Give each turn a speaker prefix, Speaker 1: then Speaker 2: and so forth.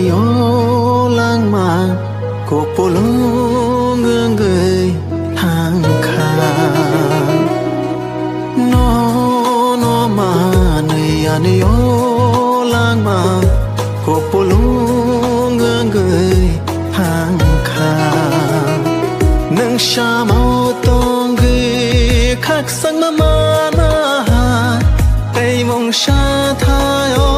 Speaker 1: ni ô lang mà cuộc phố lũ ngương người hàng khang nó mà ni ô lang mà cuộc phố lũ ngương người hàng khang nâng xa mau tông ghi khắc sang mà na tay mong xa thay